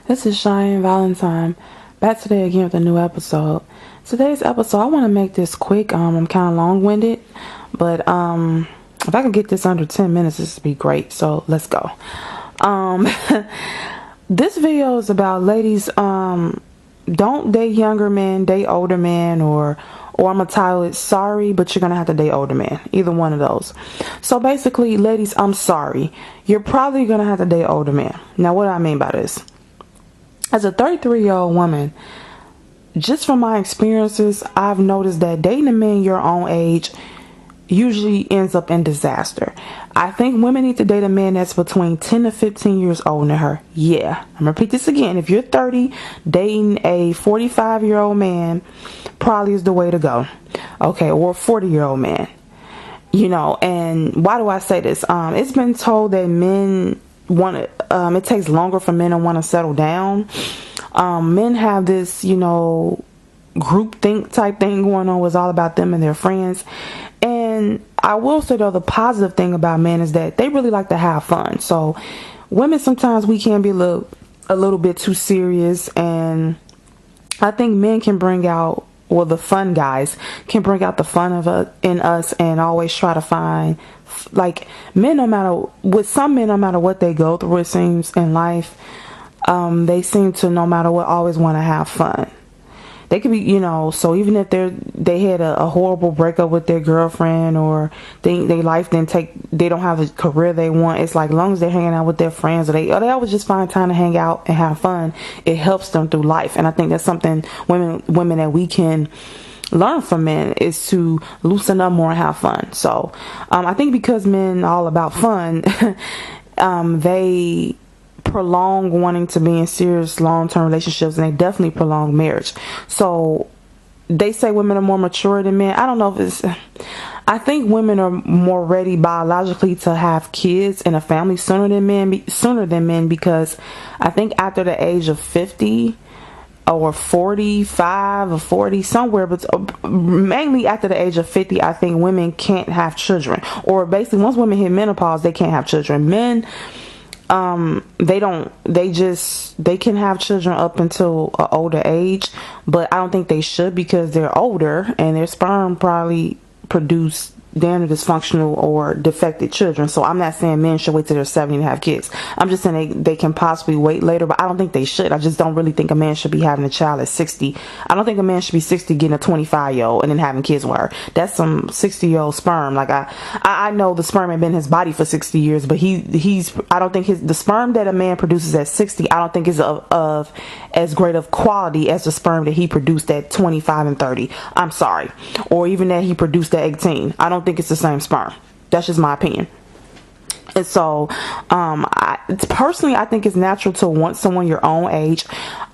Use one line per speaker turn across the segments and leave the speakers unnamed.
This is Cheyenne Valentine, back today again with a new episode. Today's episode, I want to make this quick. I'm kind of long-winded, but if I can get this under 10 minutes, this would be great. So let's go. Um, this video is about ladies. Don't date younger men, date older men, or I'm gonna title it "Sorry, but you're gonna have to date older men." Either one of those. So basically, ladies, I'm sorry. You're probably gonna have to date older men. Now, what do I mean by this? As a 33-year-old woman, just from my experiences, I've noticed that dating a man your own age usually ends up in disaster. I think women need to date a man that's between 10 to 15 years older than her. Yeah, I'm gonna repeat this again. If you're 30, dating a 45-year-old man probably is the way to go. Okay, or a 40-year-old man. You know, and why do I say this? It's been told that men want to, it takes longer for men to want to settle down. Men have this, group think type thing going on. It's all about them and their friends. And I will say, though, the positive thing about men is that they really like to have fun. So women, sometimes we can be a little bit too serious, and I think men can bring out, or the fun guys can bring out the fun in us, and always try to find, like, men, no matter what they go through, it seems, in life, they seem to, no matter what, always want to have fun. They could be, so even if they had a horrible breakup with their girlfriend, or they don't have the career they want, it's like, as long as they're hanging out with their friends, or they always just find time to hang out and have fun, it helps them through life. And I think that's something women that we can learn from men, is to loosen up more and have fun. So I think because men are all about fun, they prolong wanting to be in serious long-term relationships, and they definitely prolong marriage. So they say women are more mature than men. I don't know if I think women are more ready biologically to have kids and a family sooner than men, because I think after the age of 50 or 45 or 40, somewhere, but mainly after the age of 50, I think women can't have children. Or basically, once women hit menopause, they can't have children. Men, they can have children up until an older age, but I don't think they should, because they're older and their sperm probably produce damn dysfunctional or defective children. So I'm not saying men should wait till they're 70 to have kids. I'm just saying they can possibly wait later, but I don't think they should. I just don't really think a man should be having a child at 60. I don't think a man should be 60 getting a 25-year-old and then having kids with her. That's some 60-year-old sperm. Like, I know the sperm ain't been in his body for 60 years, but I don't think the sperm that a man produces at 60, I don't think is of as great of quality as the sperm that he produced at 25 and 30. I'm sorry. Or even that he produced at 18. I don't think it's the same sperm. That's just my opinion. And so, personally, I think it's natural to want someone your own age.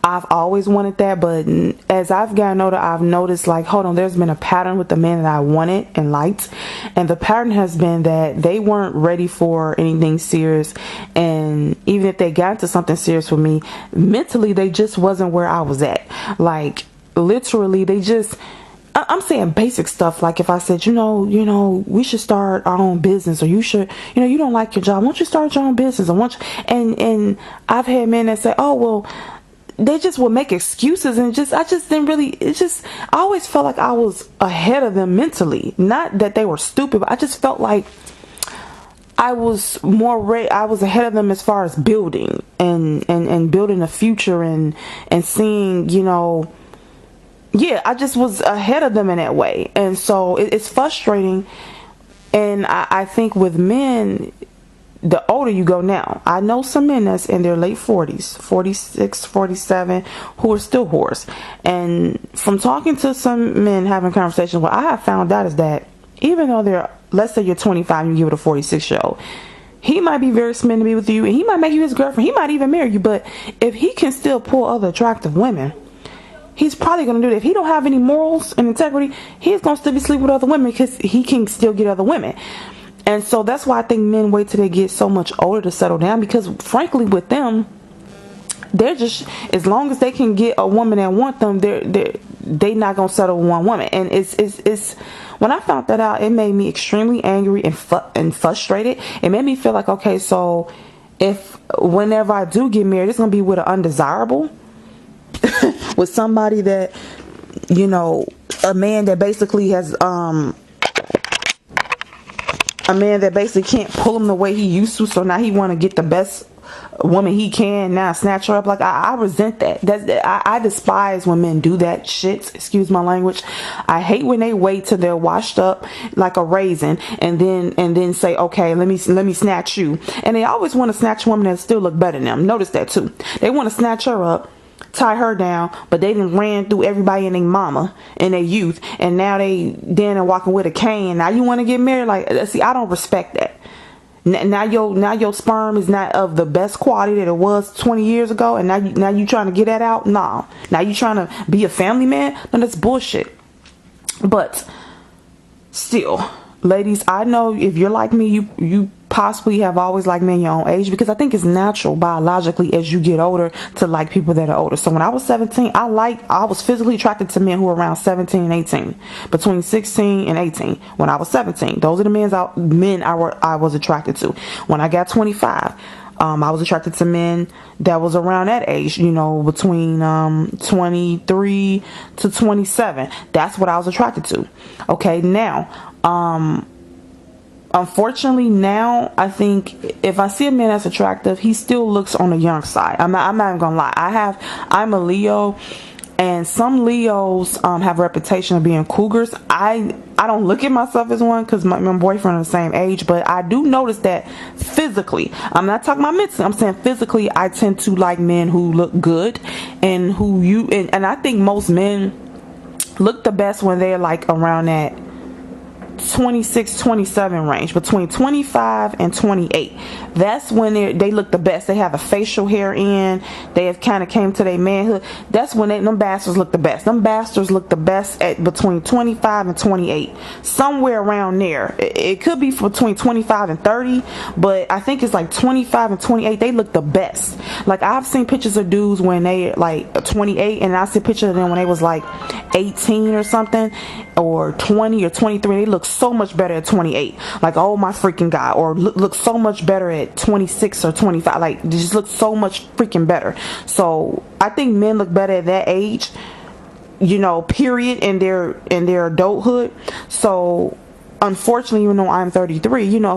I've always wanted that, but as I've gotten older, I've noticed, like, hold on, there's been a pattern with the men that I wanted and liked, and the pattern has been that they weren't ready for anything serious, and even if they got into something serious with me, mentally, they just wasn't where I was at. Like, literally, I'm saying basic stuff, like if I said, we should start our own business, or you should, you don't like your job, why don't you start your own business? And I've had men that say, oh, well, they just would make excuses, and I just didn't really, I always felt like I was ahead of them mentally. Not that they were stupid, but I just felt like I was I was ahead of them as far as building and building a future and seeing, yeah, I just was ahead of them in that way. And so it's frustrating. And I think with men, the older you go now, I know some men that's in their late 40s, 46, 47, who are still whores. And from talking to some men, having conversations, what I have found out is that even though let's say you're 25 and you give it a 46-year-old, he might be very smitten to be with you, and he might make you his girlfriend. He might even marry you. But if he can still pull other attractive women, he's probably going to do that. If he don't have any morals and integrity, he's going to still be sleeping with other women, because he can still get other women. And so that's why I think men wait till they get so much older to settle down, because frankly with them, they're just, as long as they can get a woman that want them, they not going to settle with one woman. And it's when I found that out, it made me extremely angry and frustrated. It made me feel like, okay, so if whenever I do get married, it's gonna be with an undesirable, with somebody that, you know, a man that basically has a man that basically can't pull him the way he used to, so now he want to get the best woman he can, now snatch her up. Like, I resent that. I despise when men do that shit, excuse my language. I hate when they wait till they're washed up like a raisin and then say, okay, let me snatch you. And they always want to snatch women that still look better than them. Notice that too. They want to snatch her up, tie her down, but they done ran through everybody and their mama in their youth, and now they then are walking with a cane. Now you want to get married? Like, see, I don't respect that. Now your sperm is not of the best quality that it was 20 years ago, and now you trying to get that out? No. Now you trying to be a family man? No, that's bullshit. But still, ladies, I know if you're like me, you possibly have always liked men your own age, because I think it's natural biologically as you get older to like people that are older. So when I was 17, I was physically attracted to men who were around 17 and 18, between 16 and 18. When I was 17, those are the men I was attracted to. When I got 25, I was attracted to men that was around that age, you know, between 23 to 27. That's what I was attracted to. Okay, now, unfortunately, now I think if I see a man that's attractive, he still looks on the young side. I'm not even gonna lie. I'm a Leo, and some Leos have a reputation of being cougars. I don't look at myself as one because my boyfriend is the same age, but I do notice that physically, I'm not talking about mentally, I'm saying physically, I tend to like men who look good and and I think most men look the best when they're like around that 26, 27 range, between 25 and 28. That's when they look the best. They have a facial hair in, they have kind of came to their manhood. That's when them bastards look the best. Them bastards look the best at between 25 and 28, somewhere around there. It could be between 25 and 30, but I think it's like 25 and 28. They look the best. Like, I've seen pictures of dudes when they like 28, and I see pictures of them when they was like 18 or something, or 20 or 23. They look so much better at 28. Like, oh my freaking god. Or look so much better at 26 or 25. Like, they just look so much freaking better. So I think men look better at that age, you know, period, in their adulthood. So unfortunately, even though I'm 33, you know,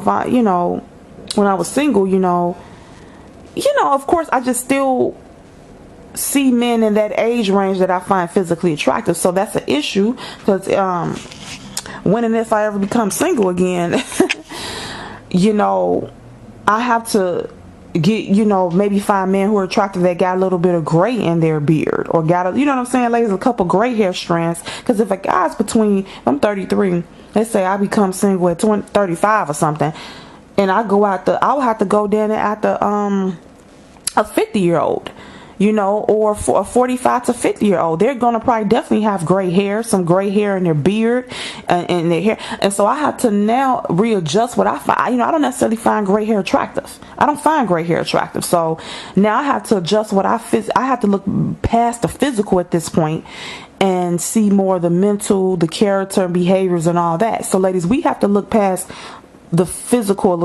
when I was single, you know, of course I just still see men in that age range that I find physically attractive. So that's an issue, because when and if I ever become single again, you know, I have to get, you know, maybe find men who are attractive that got a little bit of gray in their beard, or got a, you know what I'm saying, ladies, a couple gray hair strands. Because if a guy's I'm 33, let's say I become single at 35 or something, and I'll have to go down after a 50-year-old, you know, or for a 45 to 50-year-old. They're gonna probably definitely have gray hair, some gray hair in their beard and their hair. And so I have to now readjust what I find. You know, I don't necessarily find gray hair attractive. I don't find gray hair attractive. So now I have to adjust what I have to look past the physical at this point and see more the mental, the character and behaviors and all that. So ladies, we have to look past the physical a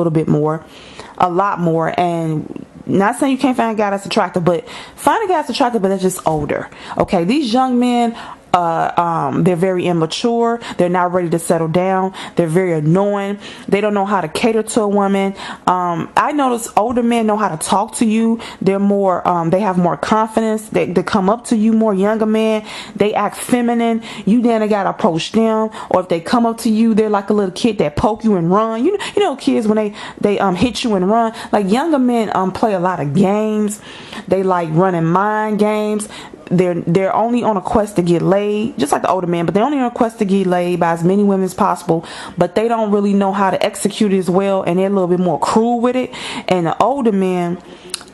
lot more, and not saying you can't find a guy that's attractive, but find a guy that's attractive but that's just older. Okay, these young men, they're very immature, they're not ready to settle down, they're very annoying, they don't know how to cater to a woman. I notice older men know how to talk to you. They're more they have more confidence, they come up to you more. Younger men, they act feminine, you then gotta approach them, or if they come up to you, they're like a little kid that poke you and run. You know kids when they hit you and run. Like, younger men play a lot of games, they like running mind games. They're only on a quest to get laid, just like the older men, but they're only on a quest to get laid by as many women as possible, but they don't really know how to execute it as well, and they're a little bit more cruel with it. And the older men,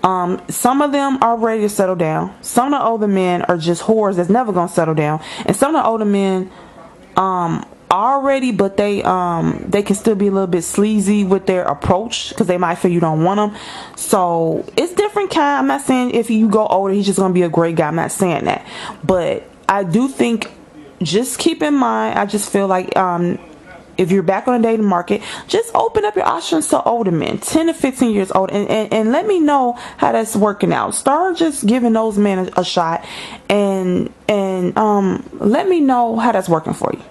some of them are ready to settle down. Some of the older men are just whores that's never gonna settle down, and some of the older men already, but they can still be a little bit sleazy with their approach, because they might feel you don't want them. So it's different kind. I'm not saying if you go older he's just gonna be a great guy, I'm not saying that, but I do think, just keep in mind, I just feel like if you're back on the dating market, just open up your options to older men, 10 to 15 years old, and let me know how that's working out. Start just giving those men a shot, and let me know how that's working for you.